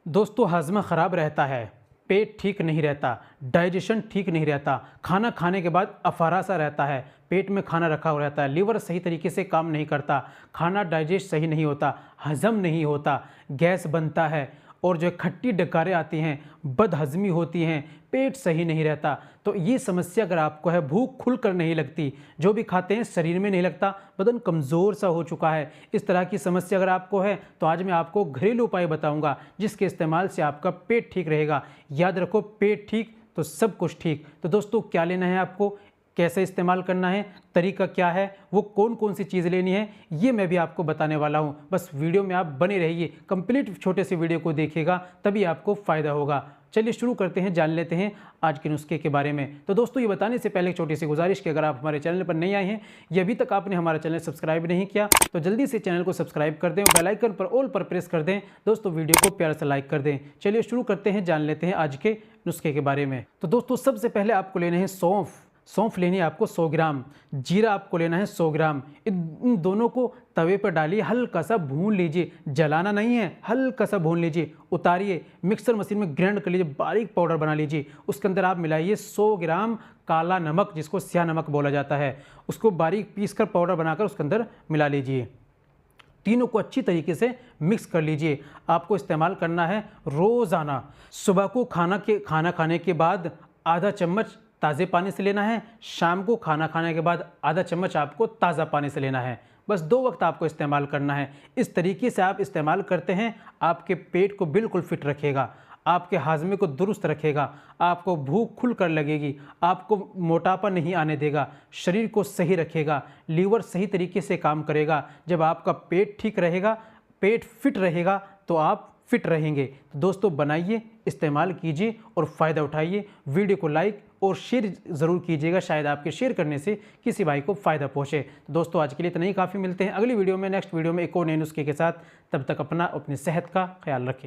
दोस्तों हज़्म ख़राब रहता है, पेट ठीक नहीं रहता, डाइजेशन ठीक नहीं रहता, खाना खाने के बाद अफारा सा रहता है, पेट में खाना रखा हुआ रहता है, लीवर सही तरीके से काम नहीं करता, खाना डाइजेस्ट सही नहीं होता, हज़म नहीं होता, गैस बनता है और जो खट्टी डकारें आती हैं, बदहज़मी होती हैं, पेट सही नहीं रहता। तो ये समस्या अगर आपको है, भूख खुलकर नहीं लगती, जो भी खाते हैं शरीर में नहीं लगता, बदन कमज़ोर सा हो चुका है, इस तरह की समस्या अगर आपको है तो आज मैं आपको घरेलू उपाय बताऊंगा जिसके इस्तेमाल से आपका पेट ठीक रहेगा। याद रखो, पेट ठीक तो सब कुछ ठीक। तो दोस्तों क्या लेना है आपको, कैसे इस्तेमाल करना है, तरीका क्या है, वो कौन कौन सी चीज़ लेनी है, ये मैं भी आपको बताने वाला हूँ। बस वीडियो में आप बने रहिए, कंप्लीट छोटे से वीडियो को देखिएगा तभी आपको फ़ायदा होगा। चलिए शुरू करते हैं, जान लेते हैं आज के नुस्खे के बारे में। तो दोस्तों ये बताने से पहले एक छोटी सी गुजारिश कि अगर आप हमारे चैनल पर नए आए हैं या अभी तक आपने हमारा चैनल सब्सक्राइब नहीं किया तो जल्दी से चैनल को सब्सक्राइब कर दें और बेल आइकन पर ऑल पर प्रेस कर दें। दोस्तों वीडियो को प्यार से लाइक कर दें। चलिए शुरू करते हैं, जान लेते हैं आज के नुस्खे के बारे में। तो दोस्तों सबसे पहले आपको लेने हैं सौंफ लेनी है आपको 100 ग्राम, जीरा आपको लेना है 100 ग्राम। इन दोनों को तवे पर डालिए, हल्का सा भून लीजिए, जलाना नहीं है, हल्का सा भून लीजिए, उतारिए, मिक्सर मशीन में ग्राइंड कर लीजिए, बारीक पाउडर बना लीजिए। उसके अंदर आप मिलाइए 100 ग्राम काला नमक, जिसको स्याह नमक बोला जाता है, उसको बारीक पीस कर पाउडर बनाकर उसके अंदर मिला लीजिए। तीनों को अच्छी तरीके से मिक्स कर लीजिए। आपको इस्तेमाल करना है रोज़ाना। सुबह को खाना खाने के बाद आधा चम्मच ताज़े पानी से लेना है, शाम को खाना खाने के बाद आधा चम्मच आपको ताज़ा पानी से लेना है। बस 2 वक्त आपको इस्तेमाल करना है। इस तरीके से आप इस्तेमाल करते हैं, आपके पेट को बिल्कुल फिट रखेगा, आपके हाजमे को दुरुस्त रखेगा, आपको भूख खुल कर लगेगी, आपको मोटापा नहीं आने देगा, शरीर को सही रखेगा, लीवर सही तरीके से काम करेगा। जब आपका पेट ठीक रहेगा, पेट फिट रहेगा तो आप फिट रहेंगे। तो दोस्तों बनाइए, इस्तेमाल कीजिए और फ़ायदा उठाइए। वीडियो को लाइक और शेयर ज़रूर कीजिएगा, शायद आपके शेयर करने से किसी भाई को फ़ायदा पहुँचे। तो दोस्तों आज के लिए इतना ही काफ़ी। मिलते हैं अगली वीडियो में, नेक्स्ट वीडियो में एक और नए नुस्खे के साथ। तब तक अपनी सेहत का ख्याल रखें।